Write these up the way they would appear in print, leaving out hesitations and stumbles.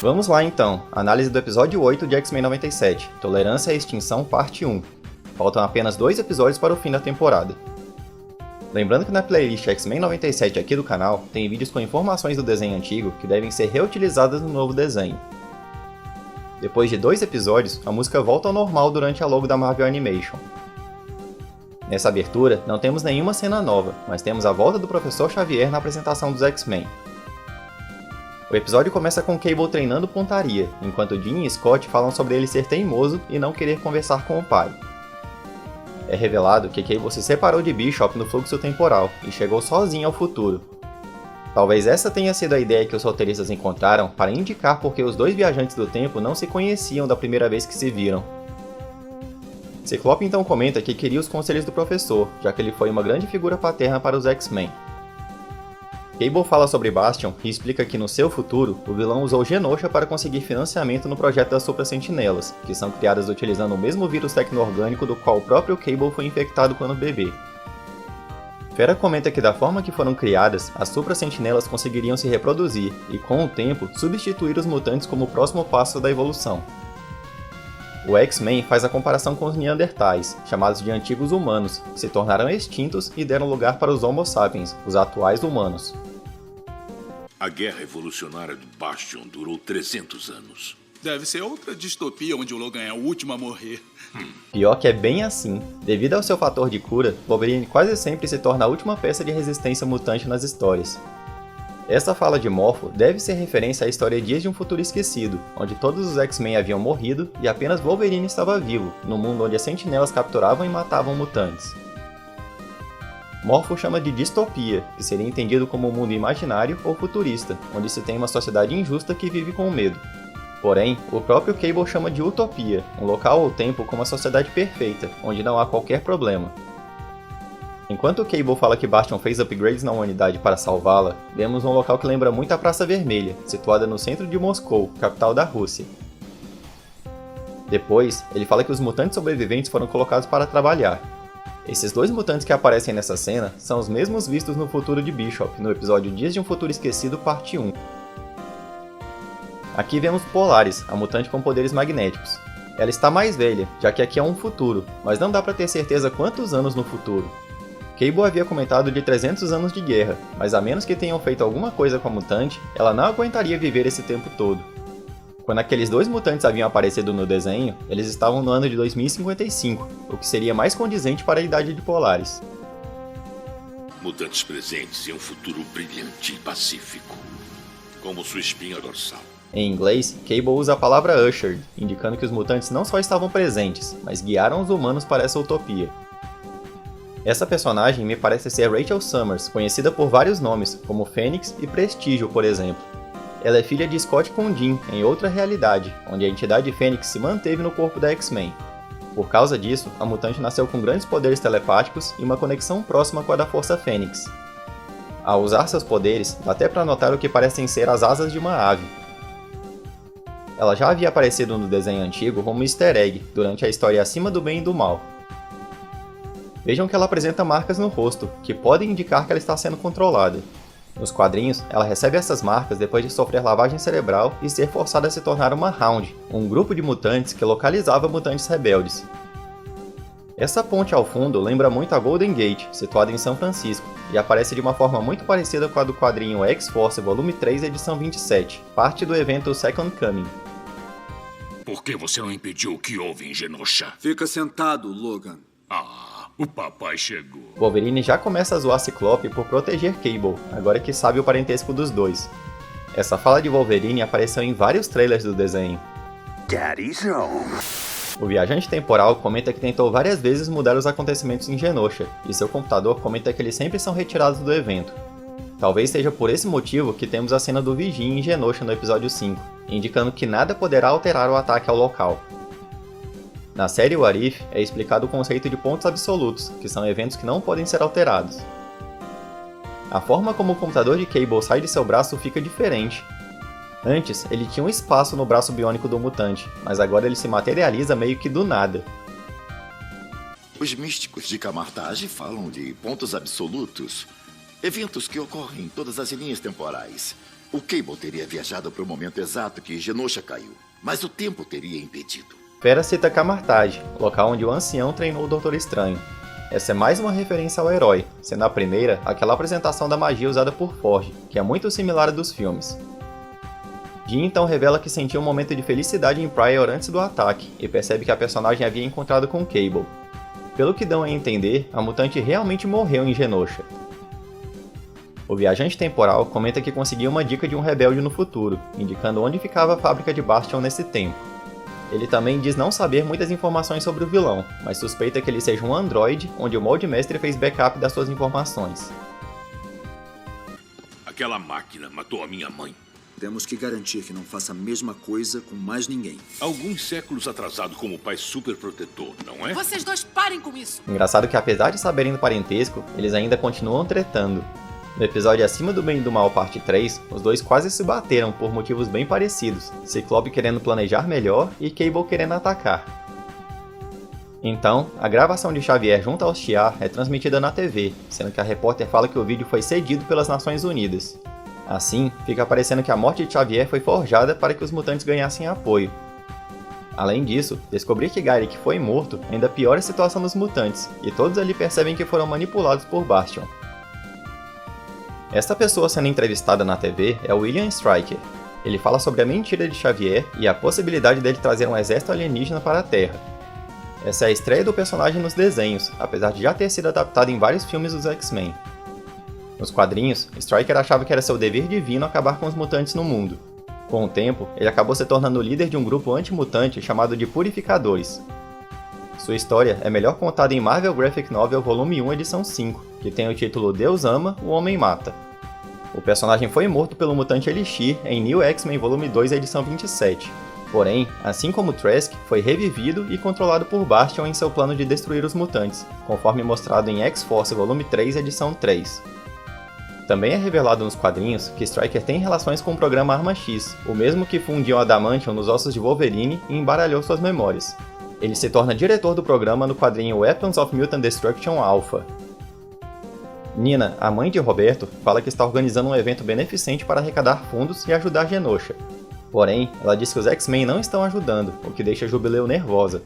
Vamos lá então, análise do episódio 8 de X-Men 97, Tolerância à Extinção, parte 1. Faltam apenas 2 episódios para o fim da temporada. Lembrando que na playlist X-Men 97 aqui do canal, tem vídeos com informações do desenho antigo que devem ser reutilizadas no novo desenho. Depois de 2 episódios, a música volta ao normal durante a logo da Marvel Animation. Nessa abertura, não temos nenhuma cena nova, mas temos a volta do Professor Xavier na apresentação dos X-Men. O episódio começa com Cable treinando pontaria, enquanto Jean e Scott falam sobre ele ser teimoso e não querer conversar com o pai. É revelado que Cable se separou de Bishop no fluxo temporal e chegou sozinho ao futuro. Talvez essa tenha sido a ideia que os roteiristas encontraram para indicar porque os dois viajantes do tempo não se conheciam da primeira vez que se viram. Ciclope então comenta que queria os conselhos do professor, já que ele foi uma grande figura paterna para os X-Men. Cable fala sobre Bastion e explica que no seu futuro, o vilão usou Genosha para conseguir financiamento no projeto das Super Sentinelas, que são criadas utilizando o mesmo vírus tecno-orgânico do qual o próprio Cable foi infectado quando bebê. Fera comenta que da forma que foram criadas, as Super Sentinelas conseguiriam se reproduzir e, com o tempo, substituir os mutantes como o próximo passo da evolução. O X-Men faz a comparação com os Neandertais, chamados de antigos humanos, que se tornaram extintos e deram lugar para os Homo sapiens, os atuais humanos. A guerra evolucionária do Bastion durou 300 anos. Deve ser outra distopia onde o Logan é o último a morrer. Pior que é bem assim. Devido ao seu fator de cura, Wolverine quase sempre se torna a última peça de resistência mutante nas histórias. Essa fala de Morpho deve ser referência à história Dias de um Futuro Esquecido, onde todos os X-Men haviam morrido e apenas Wolverine estava vivo, no mundo onde as sentinelas capturavam e matavam mutantes. Morpho chama de distopia, que seria entendido como um mundo imaginário ou futurista, onde se tem uma sociedade injusta que vive com medo. Porém, o próprio Cable chama de utopia, um local ou tempo com uma sociedade perfeita, onde não há qualquer problema. Enquanto o Cable fala que Bastion fez upgrades na humanidade para salvá-la, vemos um local que lembra muito a Praça Vermelha, situada no centro de Moscou, capital da Rússia. Depois, ele fala que os mutantes sobreviventes foram colocados para trabalhar. Esses 2 mutantes que aparecem nessa cena são os mesmos vistos no futuro de Bishop, no episódio Dias de um Futuro Esquecido, parte 1. Aqui vemos Polaris, a mutante com poderes magnéticos. Ela está mais velha, já que aqui é um futuro, mas não dá para ter certeza quantos anos no futuro. Cable havia comentado de 300 anos de guerra, mas a menos que tenham feito alguma coisa com a mutante, ela não aguentaria viver esse tempo todo. Quando aqueles 2 mutantes haviam aparecido no desenho, eles estavam no ano de 2055, o que seria mais condizente para a idade de Polaris. Mutantes presentes em um futuro brilhante e pacífico, como sua espinha dorsal. Em inglês, Cable usa a palavra ushered, indicando que os mutantes não só estavam presentes, mas guiaram os humanos para essa utopia. Essa personagem me parece ser Rachel Summers, conhecida por vários nomes, como Fênix e Prestígio, por exemplo. Ela é filha de Scott com Jean, em outra realidade, onde a entidade Fênix se manteve no corpo da X-Men. Por causa disso, a mutante nasceu com grandes poderes telepáticos e uma conexão próxima com a da Força Fênix. Ao usar seus poderes, dá até para notar o que parecem ser as asas de uma ave. Ela já havia aparecido no desenho antigo como easter egg, durante a história Acima do Bem e do Mal. Vejam que ela apresenta marcas no rosto, que podem indicar que ela está sendo controlada. Nos quadrinhos, ela recebe essas marcas depois de sofrer lavagem cerebral e ser forçada a se tornar uma Hound, um grupo de mutantes que localizava mutantes rebeldes. Essa ponte ao fundo lembra muito a Golden Gate, situada em São Francisco, e aparece de uma forma muito parecida com a do quadrinho X-Force Volume 3, edição 27, parte do evento Second Coming. Por que você não impediu o que houve em Genosha? Fica sentado, Logan. O papai chegou. Wolverine já começa a zoar Ciclope por proteger Cable, agora que sabe o parentesco dos dois. Essa fala de Wolverine apareceu em vários trailers do desenho. Daddy's home. O viajante temporal comenta que tentou várias vezes mudar os acontecimentos em Genosha, e seu computador comenta que eles sempre são retirados do evento. Talvez seja por esse motivo que temos a cena do Vigia em Genosha no episódio 5, indicando que nada poderá alterar o ataque ao local. Na série What If é explicado o conceito de pontos absolutos, que são eventos que não podem ser alterados. A forma como o computador de Cable sai de seu braço fica diferente. Antes, ele tinha um espaço no braço biônico do mutante, mas agora ele se materializa meio que do nada. Os místicos de Camartage falam de pontos absolutos, eventos que ocorrem em todas as linhas temporais. O Cable teria viajado para o momento exato que Genosha caiu, mas o tempo teria impedido. Fera cita Camartage, local onde o ancião treinou o Doutor Estranho. Essa é mais uma referência ao herói, sendo a primeira aquela apresentação da magia usada por Forge, que é muito similar à dos filmes. Jean então revela que sentiu um momento de felicidade em Pryor antes do ataque, e percebe que a personagem havia encontrado com Cable. Pelo que dão a entender, a mutante realmente morreu em Genosha. O viajante temporal comenta que conseguiu uma dica de um rebelde no futuro, indicando onde ficava a fábrica de Bastion nesse tempo. Ele também diz não saber muitas informações sobre o vilão, mas suspeita que ele seja um androide, onde o Molde Mestre fez backup das suas informações. Aquela máquina matou a minha mãe. Temos que garantir que não faça a mesma coisa com mais ninguém. Alguns séculos atrasado como pai superprotetor, não é? Vocês dois parem com isso! Engraçado que apesar de saberem do parentesco, eles ainda continuam tretando. No episódio Acima do Bem e do Mal parte 3, os dois quase se bateram por motivos bem parecidos, Ciclope querendo planejar melhor e Cable querendo atacar. Então, a gravação de Xavier junto aos Shi'ar é transmitida na TV, sendo que a repórter fala que o vídeo foi cedido pelas Nações Unidas. Assim, fica parecendo que a morte de Xavier foi forjada para que os mutantes ganhassem apoio. Além disso, descobrir que Gyrich foi morto ainda piora a situação dos mutantes, e todos ali percebem que foram manipulados por Bastion. Esta pessoa sendo entrevistada na TV é William Stryker. Ele fala sobre a mentira de Xavier e a possibilidade dele trazer um exército alienígena para a Terra. Essa é a estreia do personagem nos desenhos, apesar de já ter sido adaptado em vários filmes dos X-Men. Nos quadrinhos, Stryker achava que era seu dever divino acabar com os mutantes no mundo. Com o tempo, ele acabou se tornando o líder de um grupo anti-mutante chamado de Purificadores. Sua história é melhor contada em Marvel Graphic Novel Volume 1, Edição 5, que tem o título Deus Ama, o Homem Mata. O personagem foi morto pelo mutante Elixir em New X-Men Volume 2, Edição 27. Porém, assim como Trask, foi revivido e controlado por Bastion em seu plano de destruir os mutantes, conforme mostrado em X-Force Volume 3, Edição 3. Também é revelado nos quadrinhos que Stryker tem relações com o programa Arma X, o mesmo que fundiu Adamantium nos ossos de Wolverine e embaralhou suas memórias. Ele se torna diretor do programa no quadrinho Weapons of Mutant Destruction Alpha. Nina, a mãe de Roberto, fala que está organizando um evento beneficente para arrecadar fundos e ajudar Genosha. Porém, ela diz que os X-Men não estão ajudando, o que deixa Jubileu nervosa.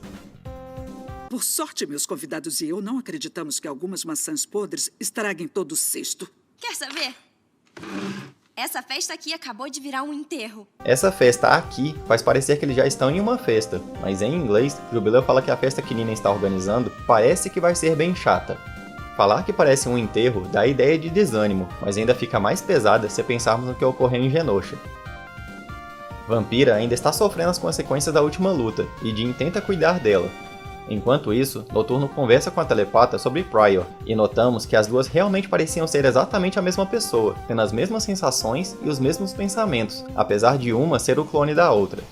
Por sorte, meus convidados e eu não acreditamos que algumas maçãs podres estraguem todo o cesto. Quer saber? Essa festa aqui acabou de virar um enterro. Essa festa aqui faz parecer que eles já estão em uma festa, mas em inglês, Jubileu fala que a festa que Nina está organizando parece que vai ser bem chata. Falar que parece um enterro dá a ideia de desânimo, mas ainda fica mais pesada se pensarmos no que ocorreu em Genosha. Vampira ainda está sofrendo as consequências da última luta, e Jean tenta cuidar dela. Enquanto isso, Noturno conversa com a telepata sobre Pryor, e notamos que as duas realmente pareciam ser exatamente a mesma pessoa, tendo as mesmas sensações e os mesmos pensamentos, apesar de uma ser o clone da outra.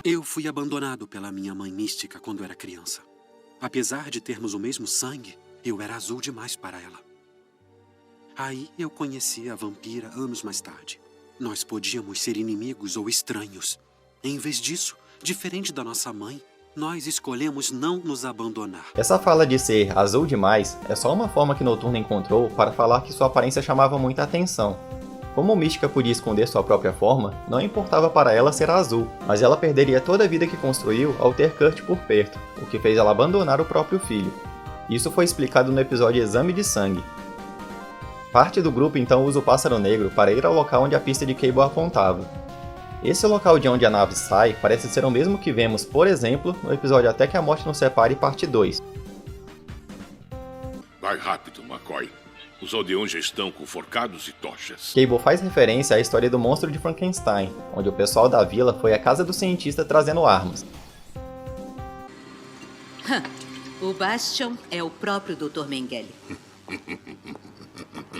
Eu fui abandonado pela minha mãe mística quando era criança. Apesar de termos o mesmo sangue, eu era azul demais para ela. Aí eu conheci a vampira anos mais tarde. Nós podíamos ser inimigos ou estranhos. Em vez disso, diferente da nossa mãe, nós escolhemos não nos abandonar. Essa fala de ser azul demais é só uma forma que Noturno encontrou para falar que sua aparência chamava muita atenção. Como Mística podia esconder sua própria forma, não importava para ela ser azul, mas ela perderia toda a vida que construiu ao ter Kurt por perto, o que fez ela abandonar o próprio filho. Isso foi explicado no episódio Exame de Sangue. Parte do grupo então usa o Pássaro Negro para ir ao local onde a pista de Cable apontava. Esse local de onde a nave sai parece ser o mesmo que vemos, por exemplo, no episódio Até que a Morte nos Separe, parte 2. Vai rápido, McCoy. Os aldeões já estão com forcados e tochas. Cable faz referência à história do monstro de Frankenstein, onde o pessoal da vila foi à casa do cientista trazendo armas. O Bastion é o próprio Dr. Mengele.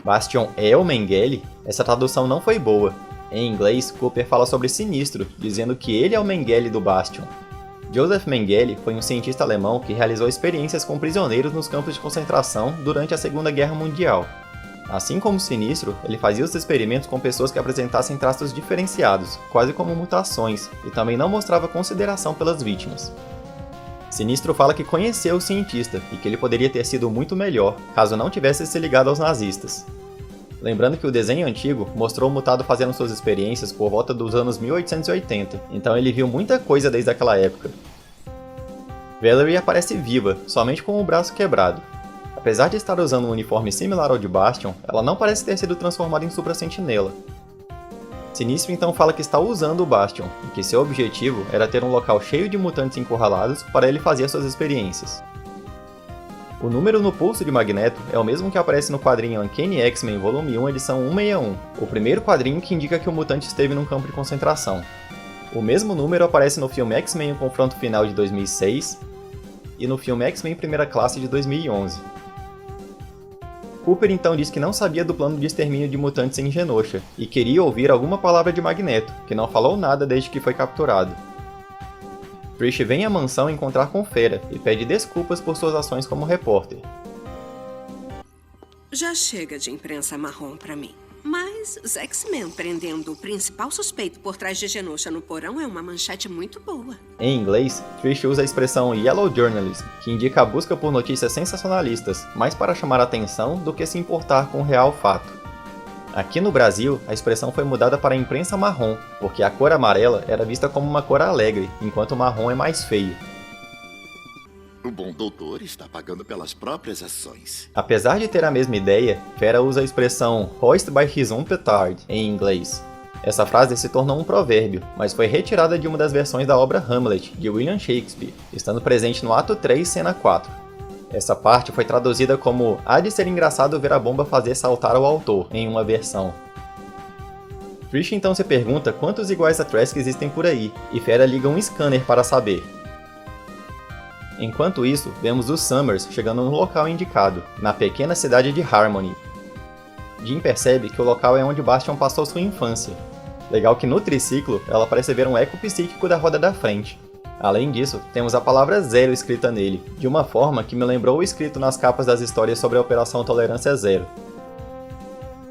Bastion é o Mengele? Essa tradução não foi boa. Em inglês, Cooper fala sobre Sinistro, dizendo que ele é o Mengele do Bastion. Joseph Mengele foi um cientista alemão que realizou experiências com prisioneiros nos campos de concentração durante a Segunda Guerra Mundial. Assim como Sinistro, ele fazia os experimentos com pessoas que apresentassem traços diferenciados, quase como mutações, e também não mostrava consideração pelas vítimas. Sinistro fala que conheceu o cientista e que ele poderia ter sido muito melhor caso não tivesse se ligado aos nazistas. Lembrando que o desenho antigo mostrou o Mutado fazendo suas experiências por volta dos anos 1880, então ele viu muita coisa desde aquela época. Valerie aparece viva, somente com o braço quebrado. Apesar de estar usando um uniforme similar ao de Bastion, ela não parece ter sido transformada em Supra Sentinela. Sinistro então fala que está usando o Bastion, e que seu objetivo era ter um local cheio de mutantes encurralados para ele fazer suas experiências. O número no pulso de Magneto é o mesmo que aparece no quadrinho Uncanny X-Men Volume 1, edição 161, o primeiro quadrinho que indica que o mutante esteve num campo de concentração. O mesmo número aparece no filme X-Men O Confronto Final de 2006 e no filme X-Men Primeira Classe de 2011. Cooper então diz que não sabia do plano de extermínio de mutantes em Genosha e queria ouvir alguma palavra de Magneto, que não falou nada desde que foi capturado. Trish vem à mansão encontrar com Fera e pede desculpas por suas ações como repórter. Já chega de imprensa marrom pra mim. Mas os X-Men prendendo o principal suspeito por trás de Genosha no porão é uma manchete muito boa. Em inglês, Trish usa a expressão Yellow Journalism, que indica a busca por notícias sensacionalistas, mais para chamar a atenção do que se importar com o real fato. Aqui no Brasil, a expressão foi mudada para imprensa marrom, porque a cor amarela era vista como uma cor alegre, enquanto o marrom é mais feio. O bom doutor está pagando pelas próprias ações. Apesar de ter a mesma ideia, Fera usa a expressão hoist by his own petard, em inglês. Essa frase se tornou um provérbio, mas foi retirada de uma das versões da obra Hamlet, de William Shakespeare, estando presente no ato 3, cena 4. Essa parte foi traduzida como há de ser engraçado ver a bomba fazer saltar o autor, em uma versão. Trish então se pergunta quantos iguais a Trask existem por aí, e Fera liga um scanner para saber. Enquanto isso, vemos os Summers chegando no local indicado, na pequena cidade de Harmony. Jean percebe que o local é onde Bastion passou sua infância. Legal que no triciclo, ela parece ver um eco psíquico da roda da frente. Além disso, temos a palavra Zero escrita nele, de uma forma que me lembrou o escrito nas capas das histórias sobre a Operação Tolerância Zero.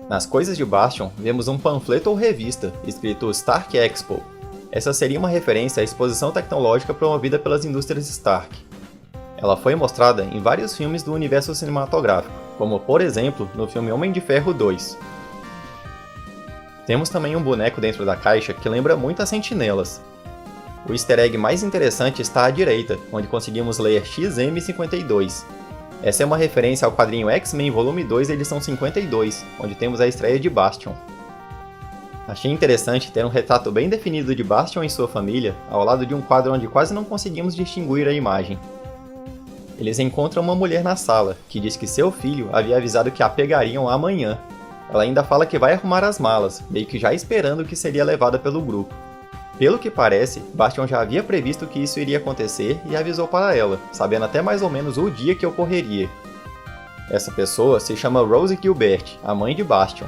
Nas coisas de Bastion, vemos um panfleto ou revista, escrito Stark Expo. Essa seria uma referência à exposição tecnológica promovida pelas indústrias Stark. Ela foi mostrada em vários filmes do universo cinematográfico, como por exemplo no filme Homem de Ferro 2. Temos também um boneco dentro da caixa que lembra muito as Sentinelas. O easter egg mais interessante está à direita, onde conseguimos ler XM52. Essa é uma referência ao quadrinho X-Men Volume 2, edição 52, onde temos a estreia de Bastion. Achei interessante ter um retrato bem definido de Bastion e sua família, ao lado de um quadro onde quase não conseguimos distinguir a imagem. Eles encontram uma mulher na sala, que diz que seu filho havia avisado que a pegariam amanhã. Ela ainda fala que vai arrumar as malas, meio que já esperando que seria levada pelo grupo. Pelo que parece, Bastion já havia previsto que isso iria acontecer e avisou para ela, sabendo até mais ou menos o dia que ocorreria. Essa pessoa se chama Rose Gilbert, a mãe de Bastion.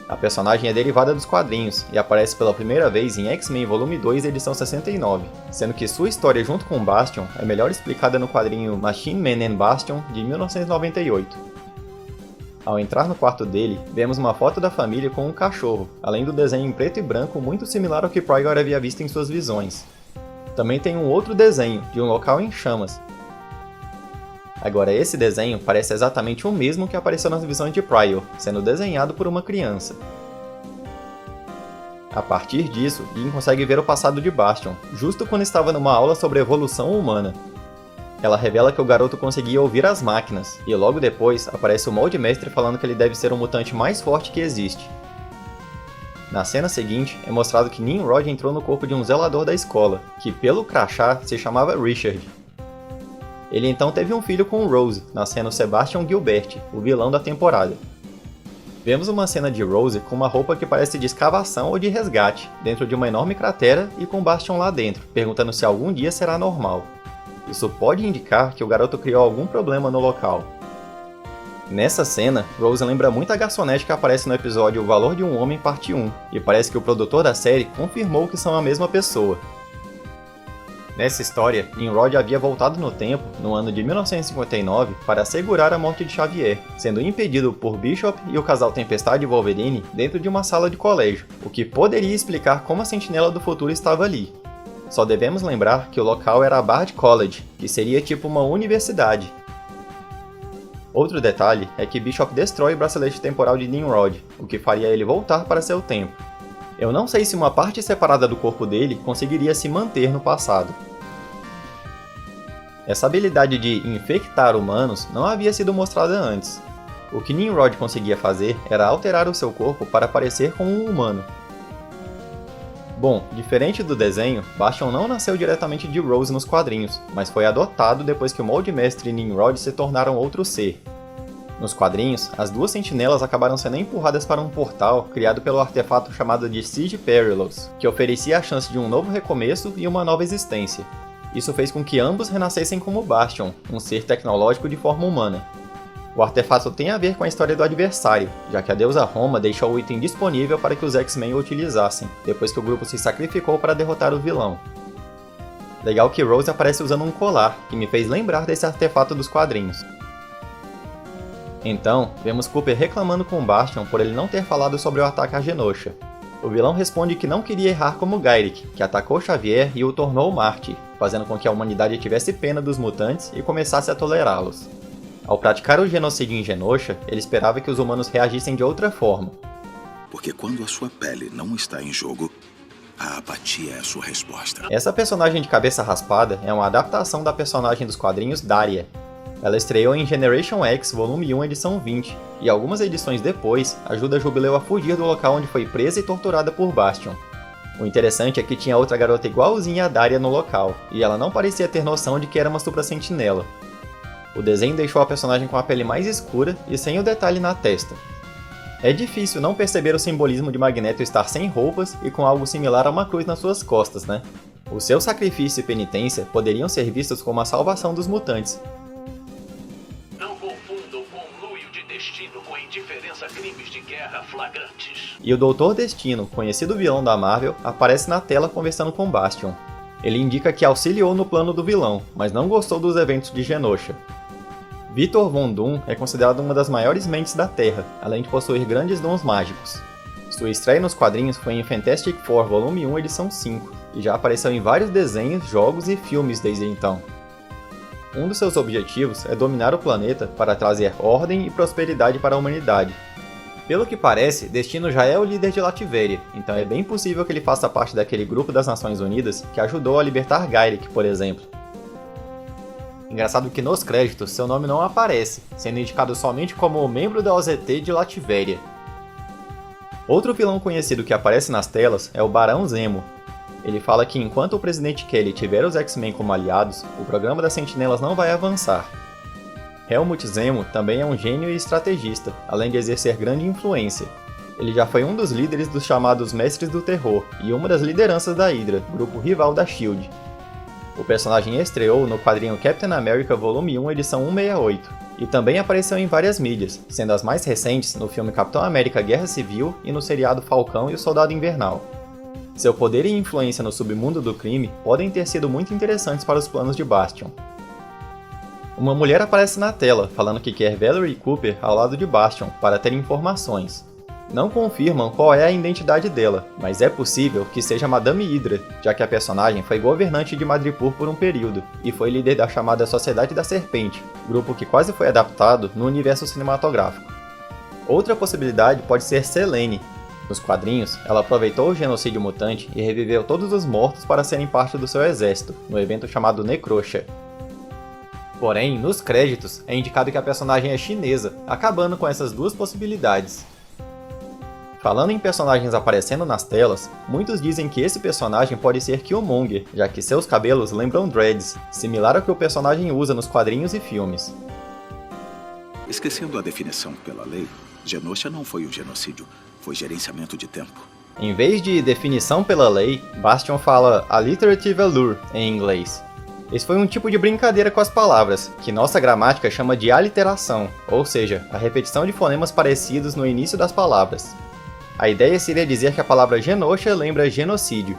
A personagem é derivada dos quadrinhos e aparece pela primeira vez em X-Men Volume 2, edição 69, sendo que sua história junto com Bastion é melhor explicada no quadrinho Machine Man and Bastion, de 1998. Ao entrar no quarto dele, vemos uma foto da família com um cachorro, além do desenho em preto e branco muito similar ao que Pryor havia visto em suas visões. Também tem um outro desenho, de um local em chamas. Agora esse desenho parece exatamente o mesmo que apareceu nas visões de Pryor, sendo desenhado por uma criança. A partir disso, Jean consegue ver o passado de Bastion, justo quando estava numa aula sobre evolução humana. Ela revela que o garoto conseguia ouvir as máquinas, e logo depois aparece o Molde Mestre falando que ele deve ser o mutante mais forte que existe. Na cena seguinte, é mostrado que Nimrod entrou no corpo de um zelador da escola, que pelo crachá se chamava Richard. Ele então teve um filho com Rose, nascendo Sebastian Gilbert, o vilão da temporada. Vemos uma cena de Rose com uma roupa que parece de escavação ou de resgate, dentro de uma enorme cratera e com Bastion lá dentro, perguntando se algum dia será normal. Isso pode indicar que o garoto criou algum problema no local. Nessa cena, Rose lembra muito a garçonete que aparece no episódio O Valor de um Homem, parte 1, e parece que o produtor da série confirmou que são a mesma pessoa. Nessa história, Nimrod havia voltado no tempo, no ano de 1959, para assegurar a morte de Xavier, sendo impedido por Bishop e o casal Tempestade e Wolverine dentro de uma sala de colégio, o que poderia explicar como a Sentinela do Futuro estava ali. Só devemos lembrar que o local era a Bard College, que seria tipo uma universidade. Outro detalhe é que Bishop destrói o bracelete temporal de Nimrod, o que faria ele voltar para seu tempo. Eu não sei se uma parte separada do corpo dele conseguiria se manter no passado. Essa habilidade de infectar humanos não havia sido mostrada antes. O que Nimrod conseguia fazer era alterar o seu corpo para parecer com um humano. Bom, diferente do desenho, Bastion não nasceu diretamente de Rose nos quadrinhos, mas foi adotado depois que o Molde Mestre e Nimrod se tornaram outro ser. Nos quadrinhos, as duas sentinelas acabaram sendo empurradas para um portal criado pelo artefato chamado de Siege Perilous, que oferecia a chance de um novo recomeço e uma nova existência. Isso fez com que ambos renascessem como Bastion, um ser tecnológico de forma humana. O artefato tem a ver com a história do adversário, já que a deusa Roma deixou o item disponível para que os X-Men o utilizassem, depois que o grupo se sacrificou para derrotar o vilão. Legal que Rose aparece usando um colar, que me fez lembrar desse artefato dos quadrinhos. Então, vemos Cooper reclamando com Bastion por ele não ter falado sobre o ataque a Genosha. O vilão responde que não queria errar como Gyrich, que atacou Xavier e o tornou mártir, fazendo com que a humanidade tivesse pena dos mutantes e começasse a tolerá-los. Ao praticar o genocídio em Genosha, ele esperava que os humanos reagissem de outra forma. Porque quando a sua pele não está em jogo, a apatia é a sua resposta. Essa personagem de cabeça raspada é uma adaptação da personagem dos quadrinhos Daria. Ela estreou em Generation X, volume 1, edição 20, e algumas edições depois ajuda Jubileu a fugir do local onde foi presa e torturada por Bastion. O interessante é que tinha outra garota igualzinha a Daria no local, e ela não parecia ter noção de que era uma supra-sentinela. O desenho deixou a personagem com a pele mais escura e sem o detalhe na testa. É difícil não perceber o simbolismo de Magneto estar sem roupas e com algo similar a uma cruz nas suas costas, né? O seu sacrifício e penitência poderiam ser vistos como a salvação dos mutantes. Não confundam conluio de destino com indiferença a crimes de guerra flagrantes. E o Doutor Destino, conhecido vilão da Marvel, aparece na tela conversando com Bastion. Ele indica que auxiliou no plano do vilão, mas não gostou dos eventos de Genosha. Victor Von Doom é considerado uma das maiores mentes da Terra, além de possuir grandes dons mágicos. Sua estreia nos quadrinhos foi em Fantastic Four Volume 1, edição 5, e já apareceu em vários desenhos, jogos e filmes desde então. Um dos seus objetivos é dominar o planeta para trazer ordem e prosperidade para a humanidade. Pelo que parece, Destino já é o líder de Latveria, então é bem possível que ele faça parte daquele grupo das Nações Unidas que ajudou a libertar Gyrich, por exemplo. Engraçado que nos créditos seu nome não aparece, sendo indicado somente como membro da OZT de Latveria. Outro vilão conhecido que aparece nas telas é o Barão Zemo. Ele fala que enquanto o presidente Kelly tiver os X-Men como aliados, o programa das Sentinelas não vai avançar. Helmut Zemo também é um gênio e estrategista, além de exercer grande influência. Ele já foi um dos líderes dos chamados Mestres do Terror e uma das lideranças da Hydra, grupo rival da SHIELD. O personagem estreou no quadrinho Captain America Volume 1, edição 168, e também apareceu em várias mídias, sendo as mais recentes no filme Capitão América Guerra Civil e no seriado Falcão e o Soldado Invernal. Seu poder e influência no submundo do crime podem ter sido muito interessantes para os planos de Bastion. Uma mulher aparece na tela, falando que quer Valerie Cooper ao lado de Bastion para ter informações. Não confirmam qual é a identidade dela, mas é possível que seja Madame Hydra, já que a personagem foi governante de Madripoor por um período, e foi líder da chamada Sociedade da Serpente, grupo que quase foi adaptado no universo cinematográfico. Outra possibilidade pode ser Selene. Nos quadrinhos, ela aproveitou o genocídio mutante e reviveu todos os mortos para serem parte do seu exército, no evento chamado Necrosha. Porém, nos créditos, é indicado que a personagem é chinesa, acabando com essas duas possibilidades. Falando em personagens aparecendo nas telas, muitos dizem que esse personagem pode ser Killmonger, já que seus cabelos lembram dreads, similar ao que o personagem usa nos quadrinhos e filmes. Esquecendo a definição pela lei, Genosha não foi um genocídio, foi gerenciamento de tempo. Em vez de definição pela lei, Bastion fala alliterative allure em inglês. Esse foi um tipo de brincadeira com as palavras, que nossa gramática chama de aliteração, ou seja, a repetição de fonemas parecidos no início das palavras. A ideia seria dizer que a palavra Genosha lembra genocídio.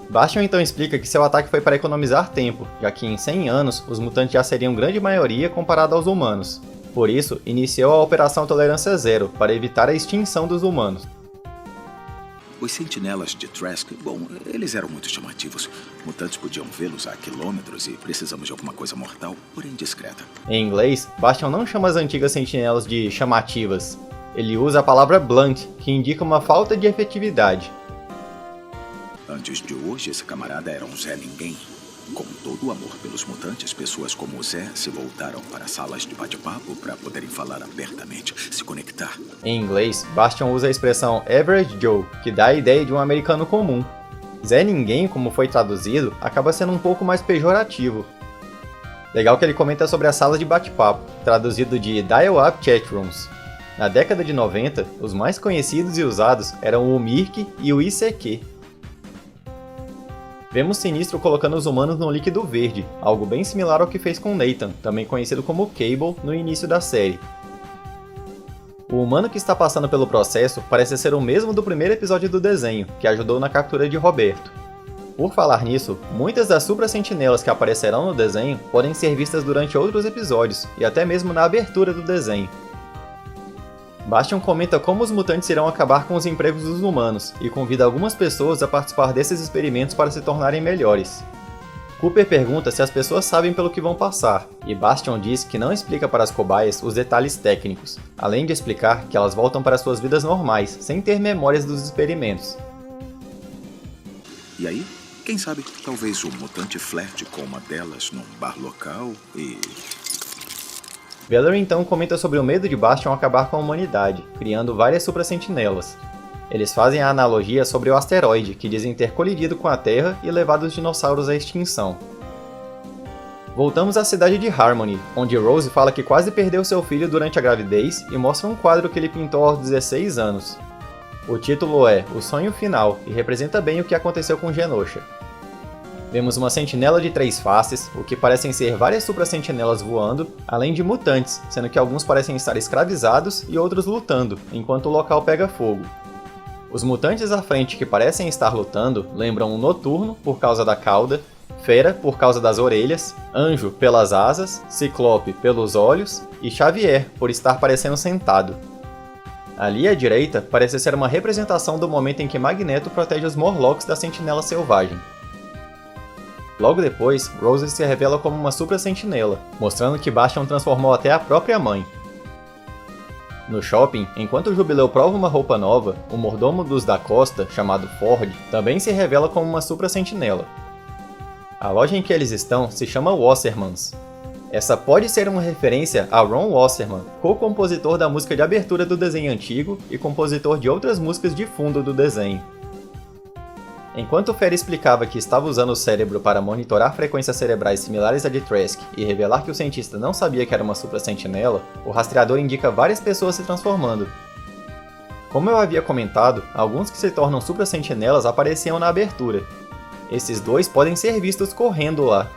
Bastion então explica que seu ataque foi para economizar tempo, já que em 100 anos os mutantes já seriam grande maioria comparado aos humanos. Por isso, iniciou a Operação Tolerância Zero, para evitar a extinção dos humanos. Os sentinelas de Trask, bom, eles eram muito chamativos. Mutantes podiam vê-los a quilômetros e precisamos de alguma coisa mortal, porém discreta. Em inglês, Bastion não chama as antigas sentinelas de chamativas. Ele usa a palavra blunt, que indica uma falta de efetividade. Antes de hoje, esse camarada era um Zé Ninguém. Com todo o amor pelos mutantes, pessoas como o Zé se voltaram para salas de bate-papo para poderem falar abertamente, se conectar. Em inglês, Bastion usa a expressão Average Joe, que dá a ideia de um americano comum. Zé Ninguém, como foi traduzido, acaba sendo um pouco mais pejorativo. Legal que ele comenta sobre as salas de bate-papo, traduzido de Dial-Up Chatrooms. Na década de 90, os mais conhecidos e usados eram o Mirk e o ICQ. Vemos Sinistro colocando os humanos no líquido verde, algo bem similar ao que fez com Nathan, também conhecido como Cable, no início da série. O humano que está passando pelo processo parece ser o mesmo do primeiro episódio do desenho, que ajudou na captura de Roberto. Por falar nisso, muitas das supra-sentinelas que aparecerão no desenho podem ser vistas durante outros episódios, e até mesmo na abertura do desenho. Bastion comenta como os mutantes irão acabar com os empregos dos humanos, e convida algumas pessoas a participar desses experimentos para se tornarem melhores. Cooper pergunta se as pessoas sabem pelo que vão passar, e Bastion diz que não explica para as cobaias os detalhes técnicos, além de explicar que elas voltam para suas vidas normais, sem ter memórias dos experimentos. E aí, quem sabe, talvez o mutante flerte com uma delas num bar local e... Valerie então comenta sobre o medo de Bastion acabar com a humanidade, criando várias supra-sentinelas. Eles fazem a analogia sobre o asteroide, que dizem ter colidido com a Terra e levado os dinossauros à extinção. Voltamos à cidade de Harmony, onde Rose fala que quase perdeu seu filho durante a gravidez e mostra um quadro que ele pintou aos 16 anos. O título é O Sonho Final e representa bem o que aconteceu com Genosha. Vemos uma sentinela de 3 faces, o que parecem ser várias supra-sentinelas voando, além de mutantes, sendo que alguns parecem estar escravizados e outros lutando, enquanto o local pega fogo. Os mutantes à frente que parecem estar lutando lembram o Noturno, por causa da cauda, Fera, por causa das orelhas, Anjo, pelas asas, Ciclope, pelos olhos, e Xavier, por estar parecendo sentado. Ali à direita parece ser uma representação do momento em que Magneto protege os Morlocks da sentinela selvagem. Logo depois, Rose se revela como uma supra-sentinela, mostrando que Bastion transformou até a própria mãe. No shopping, enquanto o Jubileu prova uma roupa nova, o mordomo dos Da Costa, chamado Ford, também se revela como uma supra-sentinela. A loja em que eles estão se chama Wassermans. Essa pode ser uma referência a Ron Wasserman, co-compositor da música de abertura do desenho antigo e compositor de outras músicas de fundo do desenho. Enquanto Fera explicava que estava usando o cérebro para monitorar frequências cerebrais similares à de Trask e revelar que o cientista não sabia que era uma supra-sentinela, o rastreador indica várias pessoas se transformando. Como eu havia comentado, alguns que se tornam supra-sentinelas apareciam na abertura. Esses dois podem ser vistos correndo lá.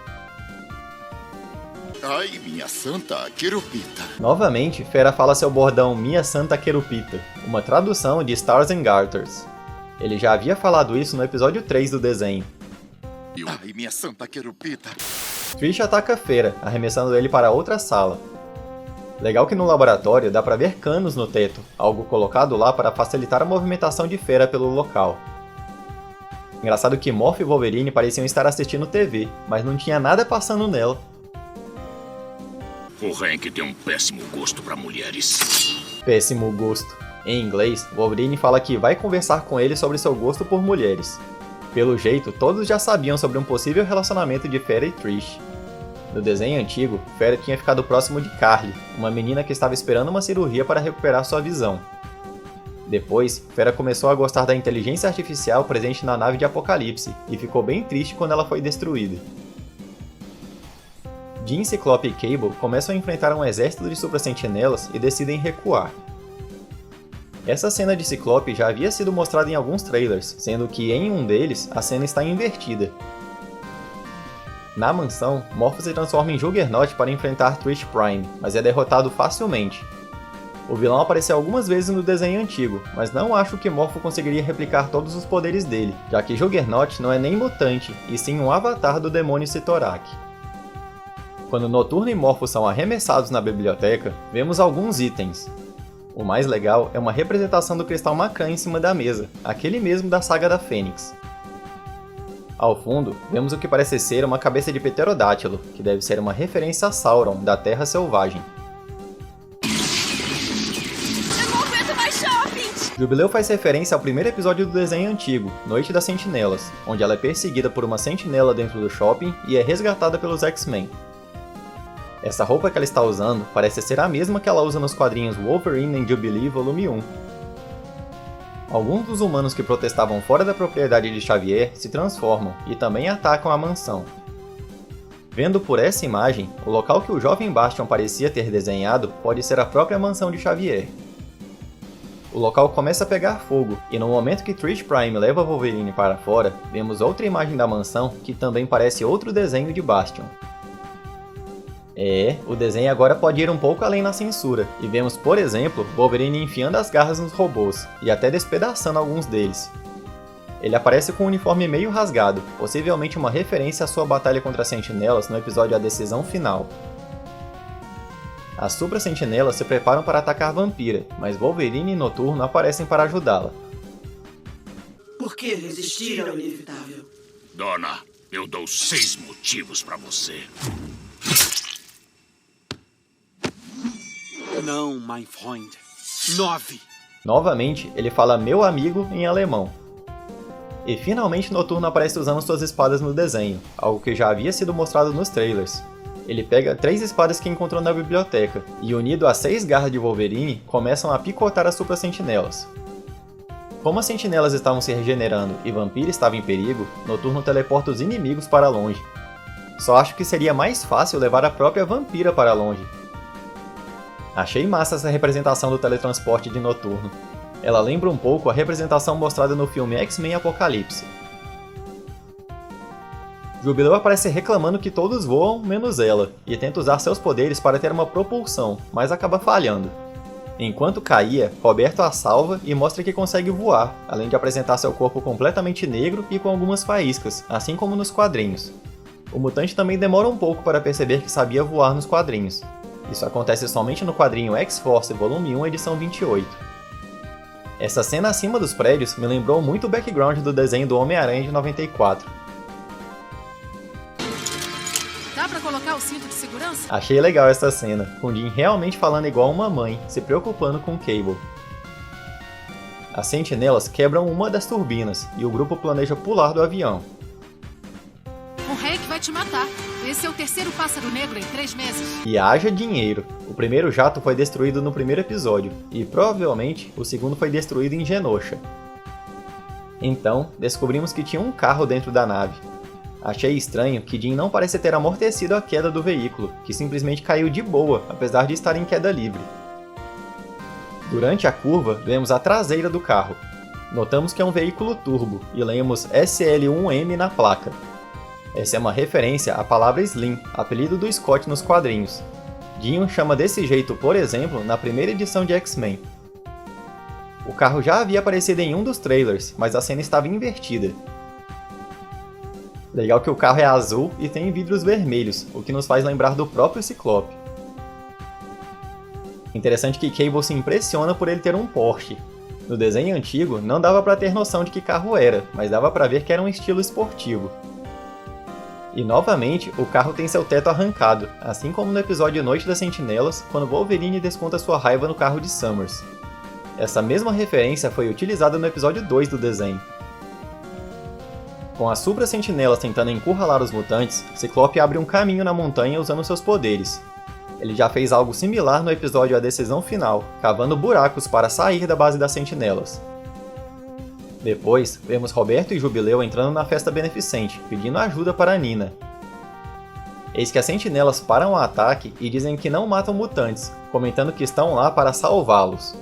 Ai, minha santa querupita. Novamente, Fera fala seu bordão Minha Santa Querupita, uma tradução de Stars and Garters. Ele já havia falado isso no episódio 3 do desenho. Ai, minha santa querupita. Trish ataca Fera, arremessando ele para outra sala. Legal que no laboratório dá pra ver canos no teto, algo colocado lá para facilitar a movimentação de Fera pelo local. Engraçado que Morph e Wolverine pareciam estar assistindo TV, mas não tinha nada passando nela. O Hank tem um péssimo gosto pra mulheres. Péssimo gosto. Em inglês, Wolverine fala que vai conversar com ele sobre seu gosto por mulheres. Pelo jeito, todos já sabiam sobre um possível relacionamento de Fera e Trish. No desenho antigo, Fera tinha ficado próximo de Carly, uma menina que estava esperando uma cirurgia para recuperar sua visão. Depois, Fera começou a gostar da inteligência artificial presente na nave de Apocalipse, e ficou bem triste quando ela foi destruída. Jean, Ciclope e Cable começam a enfrentar um exército de supra-sentinelas e decidem recuar. Essa cena de Ciclope já havia sido mostrada em alguns trailers, sendo que em um deles a cena está invertida. Na mansão, Morpho se transforma em Juggernaut para enfrentar Trish Prime, mas é derrotado facilmente. O vilão apareceu algumas vezes no desenho antigo, mas não acho que Morpho conseguiria replicar todos os poderes dele, já que Juggernaut não é nem mutante, e sim um avatar do demônio Cyttorak. Quando Noturno e Morpho são arremessados na biblioteca, vemos alguns itens. O mais legal é uma representação do Cristal Macrã em cima da mesa, aquele mesmo da saga da Fênix. Ao fundo, vemos o que parece ser uma cabeça de pterodátilo, que deve ser uma referência a Sauron, da Terra Selvagem. Eu não aguento mais shopping! Jubileu faz referência ao primeiro episódio do desenho antigo, Noite das Sentinelas, onde ela é perseguida por uma sentinela dentro do shopping e é resgatada pelos X-Men. Essa roupa que ela está usando parece ser a mesma que ela usa nos quadrinhos Wolverine and Jubilee Volume 1. Alguns dos humanos que protestavam fora da propriedade de Xavier se transformam e também atacam a mansão. Vendo por essa imagem, o local que o jovem Bastion parecia ter desenhado pode ser a própria mansão de Xavier. O local começa a pegar fogo, e no momento que Trish Prime leva Wolverine para fora, vemos outra imagem da mansão que também parece outro desenho de Bastion. O desenho agora pode ir um pouco além na censura, e vemos, por exemplo, Wolverine enfiando as garras nos robôs, e até despedaçando alguns deles. Ele aparece com um uniforme meio rasgado, possivelmente uma referência à sua batalha contra as sentinelas no episódio A Decisão Final. As Supra-Sentinelas se preparam para atacar Vampira, mas Wolverine e Noturno aparecem para ajudá-la. Por que resistir ao inevitável? Dona, eu dou 6 motivos para você. Não, mein Freund. 9. Novamente, ele fala meu amigo em alemão. E finalmente Noturno aparece usando suas espadas no desenho, algo que já havia sido mostrado nos trailers. Ele pega 3 espadas que encontrou na biblioteca, e unido a 6 garras de Wolverine, começam a picotar as Supra-Sentinelas. Como as sentinelas estavam se regenerando e Vampira estava em perigo, Noturno teleporta os inimigos para longe. Só acho que seria mais fácil levar a própria Vampira para longe. Achei massa essa representação do teletransporte de Noturno. Ela lembra um pouco a representação mostrada no filme X-Men Apocalipse. Jubileu aparece reclamando que todos voam, menos ela, e tenta usar seus poderes para ter uma propulsão, mas acaba falhando. Enquanto caía, Roberto a salva e mostra que consegue voar, além de apresentar seu corpo completamente negro e com algumas faíscas, assim como nos quadrinhos. O mutante também demora um pouco para perceber que sabia voar nos quadrinhos. Isso acontece somente no quadrinho X-Force Volume 1, edição 28. Essa cena acima dos prédios me lembrou muito o background do desenho do Homem-Aranha de 94. Dá pra colocar o cinto de segurança? Achei legal essa cena, com Jean realmente falando igual uma mãe, se preocupando com Cable. As sentinelas quebram uma das turbinas, e o grupo planeja pular do avião. O Hank vai te matar. Esse é o terceiro pássaro negro em 3 meses. E haja dinheiro. O primeiro jato foi destruído no primeiro episódio, e provavelmente o segundo foi destruído em Genosha. Então, descobrimos que tinha um carro dentro da nave. Achei estranho que Jean não parece ter amortecido a queda do veículo, que simplesmente caiu de boa, apesar de estar em queda livre. Durante a curva, vemos a traseira do carro. Notamos que é um veículo turbo, e lemos SL1M na placa. Essa é uma referência à palavra Slim, apelido do Scott nos quadrinhos. Jean o chama desse jeito, por exemplo, na primeira edição de X-Men. O carro já havia aparecido em um dos trailers, mas a cena estava invertida. Legal que o carro é azul e tem vidros vermelhos, o que nos faz lembrar do próprio Ciclope. Interessante que Cable se impressiona por ele ter um Porsche. No desenho antigo, não dava para ter noção de que carro era, mas dava para ver que era um estilo esportivo. E novamente, o carro tem seu teto arrancado, assim como no episódio Noite das Sentinelas, quando Wolverine desconta sua raiva no carro de Summers. Essa mesma referência foi utilizada no episódio 2 do desenho. Com as Supra-Sentinelas tentando encurralar os mutantes, Ciclope abre um caminho na montanha usando seus poderes. Ele já fez algo similar no episódio A Decisão Final, cavando buracos para sair da base das Sentinelas. Depois, vemos Roberto e Jubileu entrando na festa beneficente, pedindo ajuda para Nina. Eis que as sentinelas param o ataque e dizem que não matam mutantes, comentando que estão lá para salvá-los.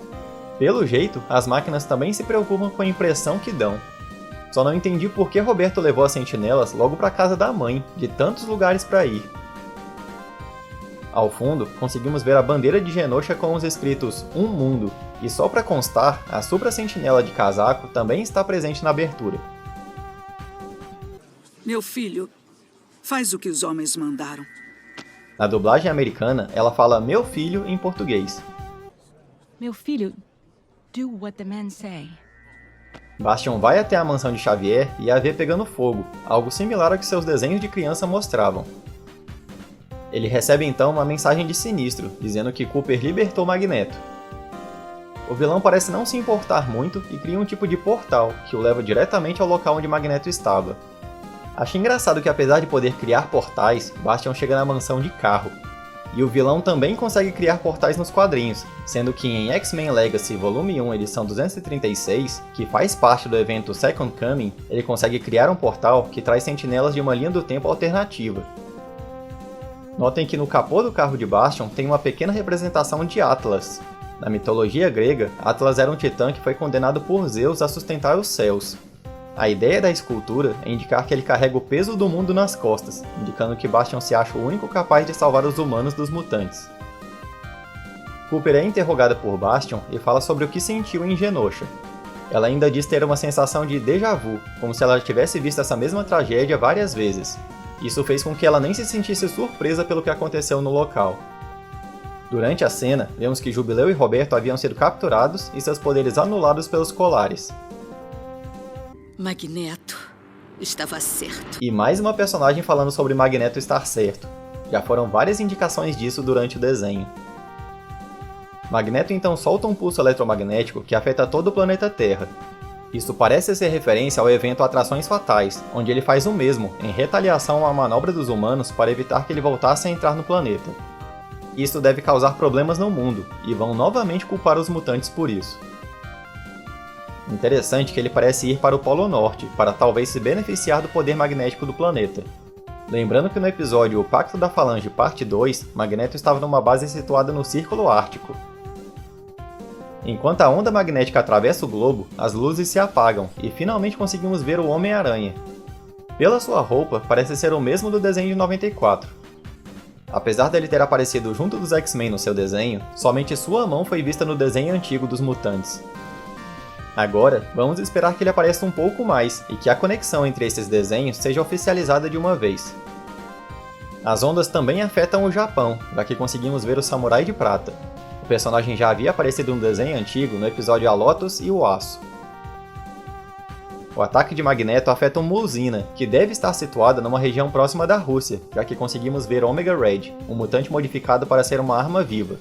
Pelo jeito, as máquinas também se preocupam com a impressão que dão. Só não entendi por que Roberto levou as sentinelas logo para a casa da mãe, de tantos lugares para ir. Ao fundo, conseguimos ver a bandeira de Genosha com os escritos Um Mundo, e só para constar, a Supra-Sentinela de casaco também está presente na abertura. Meu filho, faz o que os homens mandaram. Na dublagem americana, ela fala meu filho em português. Meu filho, do what the men say. Bastion vai até a mansão de Xavier e a vê pegando fogo, algo similar ao que seus desenhos de criança mostravam. Ele recebe então uma mensagem de Sinistro, dizendo que Cooper libertou Magneto. O vilão parece não se importar muito e cria um tipo de portal que o leva diretamente ao local onde Magneto estava. Acho engraçado que apesar de poder criar portais, Bastion chega na mansão de carro. E o vilão também consegue criar portais nos quadrinhos, sendo que em X-Men Legacy Volume 1, edição 236, que faz parte do evento Second Coming, ele consegue criar um portal que traz sentinelas de uma linha do tempo alternativa. Notem que no capô do carro de Bastion tem uma pequena representação de Atlas. Na mitologia grega, Atlas era um titã que foi condenado por Zeus a sustentar os céus. A ideia da escultura é indicar que ele carrega o peso do mundo nas costas, indicando que Bastion se acha o único capaz de salvar os humanos dos mutantes. Cooper é interrogada por Bastion e fala sobre o que sentiu em Genosha. Ela ainda diz ter uma sensação de déjà vu, como se ela tivesse visto essa mesma tragédia várias vezes. Isso fez com que ela nem se sentisse surpresa pelo que aconteceu no local. Durante a cena, vemos que Jubileu e Roberto haviam sido capturados e seus poderes anulados pelos Colares. Magneto estava certo. E mais uma personagem falando sobre Magneto estar certo. Já foram várias indicações disso durante o desenho. Magneto então solta um pulso eletromagnético que afeta todo o planeta Terra. Isso parece ser referência ao evento Atrações Fatais, onde ele faz o mesmo, em retaliação à manobra dos humanos para evitar que ele voltasse a entrar no planeta. Isso deve causar problemas no mundo, e vão novamente culpar os mutantes por isso. Interessante que ele parece ir para o Polo Norte, para talvez se beneficiar do poder magnético do planeta. Lembrando que no episódio O Pacto da Falange Parte 2, Magneto estava numa base situada no Círculo Ártico. Enquanto a onda magnética atravessa o globo, as luzes se apagam, e finalmente conseguimos ver o Homem-Aranha. Pela sua roupa, parece ser o mesmo do desenho de 94. Apesar dele ter aparecido junto dos X-Men no seu desenho, somente sua mão foi vista no desenho antigo dos mutantes. Agora, vamos esperar que ele apareça um pouco mais e que a conexão entre esses desenhos seja oficializada de uma vez. As ondas também afetam o Japão, já que conseguimos ver o Samurai de Prata. O personagem já havia aparecido no desenho antigo no episódio A Lotus e o Aço. O ataque de Magneto afeta uma usina, que deve estar situada numa região próxima da Rússia, já que conseguimos ver Omega Red, um mutante modificado para ser uma arma viva.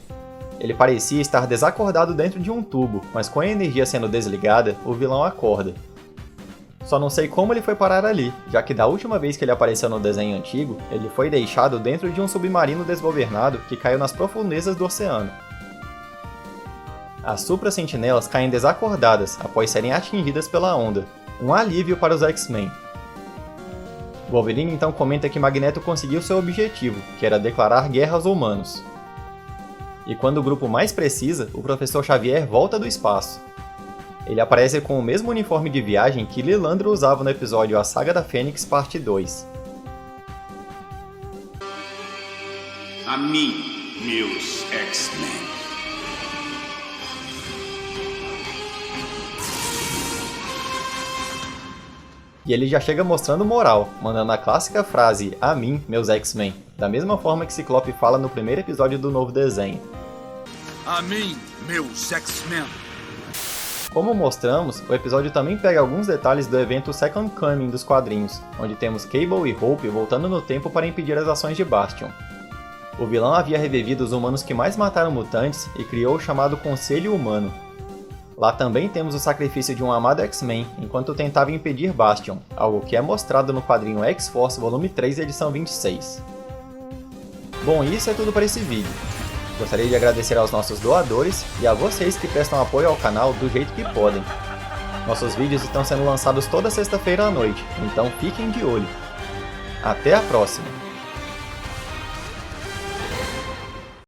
Ele parecia estar desacordado dentro de um tubo, mas com a energia sendo desligada, o vilão acorda. Só não sei como ele foi parar ali, já que da última vez que ele apareceu no desenho antigo, ele foi deixado dentro de um submarino desgovernado que caiu nas profundezas do oceano. As supra-sentinelas caem desacordadas após serem atingidas pela onda, um alívio para os X-Men. Wolverine então comenta que Magneto conseguiu seu objetivo, que era declarar guerra aos humanos. E quando o grupo mais precisa, o Professor Xavier volta do espaço. Ele aparece com o mesmo uniforme de viagem que Lilandro usava no episódio A Saga da Fênix Parte 2. A mim, meus X-Men. E ele já chega mostrando moral, mandando a clássica frase "A mim, meus X-Men", da mesma forma que Ciclope fala no primeiro episódio do novo desenho. A mim, meus X-Men. Como mostramos, o episódio também pega alguns detalhes do evento Second Coming dos quadrinhos, onde temos Cable e Hope voltando no tempo para impedir as ações de Bastion. O vilão havia revivido os humanos que mais mataram mutantes e criou o chamado Conselho Humano. Lá também temos o sacrifício de um amado X-Men enquanto tentava impedir Bastion, algo que é mostrado no quadrinho X-Force Volume 3, edição 26. Bom, isso é tudo para esse vídeo. Gostaria de agradecer aos nossos doadores e a vocês que prestam apoio ao canal do jeito que podem. Nossos vídeos estão sendo lançados toda sexta-feira à noite, então fiquem de olho. Até a próxima!